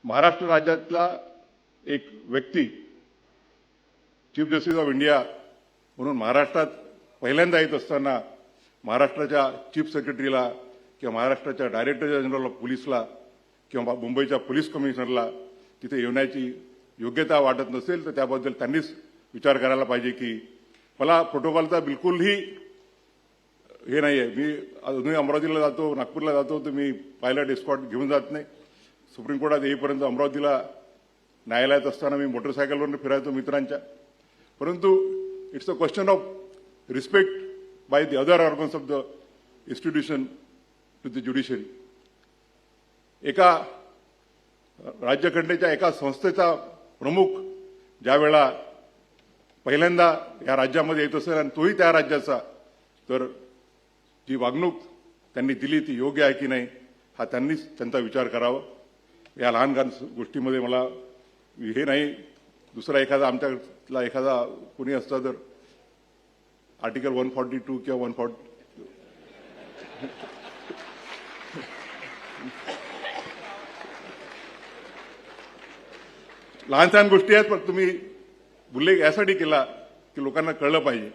महाराष्ट्र राज्यातला एक व्यक्ती चीफ जस्टिस ऑफ इंडिया म्हणून महाराष्ट्रात पहिल्यांदा येत असताना महाराष्ट्राच्या चीफ सेक्रेटरीला किंवा महाराष्ट्राच्या डायरेक्टर जनरल ऑफ पोलीसला किंवा मुंबईच्या पोलीस कमिशनरला तिथे येण्याची योग्यता वाटत नसेल तर त्याबद्दल त्यांनीच विचार करायला पाहिजे की मला प्रोटोकॉलचा बिलकुलही हे नाही आहे. मी अजूनही अमरावतीला जातो, नागपूरला जातो तर मी पायलट एस्कॉर्ट घेऊन जात नाही. सुप्रीम कोर्टात येईपर्यंत अमरावतीला न्यायालयात असताना मी मोटरसायकलवरून फिरायचो मित्रांच्या. परंतु it's a question of respect by the other organs of the institution to the judiciary. एका राज्यघटनेच्या एका संस्थेचा प्रमुख ज्यावेळा पहिल्यांदा या राज्यामध्ये येत असेल आणि तोही त्या राज्याचा, तर जी वागणूक त्यांनी दिली ती योग्य आहे की नाही हा त्यांनीच त्यांचा विचार करावा. या लहान लहान गोष्टीमध्ये मला हे नाही. दुसरा एखादा आमच्यातला एखादा कोणी असता तर आर्टिकल 142 किंवा 140 लहान लहान गोष्टी आहेत, पण तुम्ही उल्लेख यासाठी केला की लोकांना कळलं पाहिजे.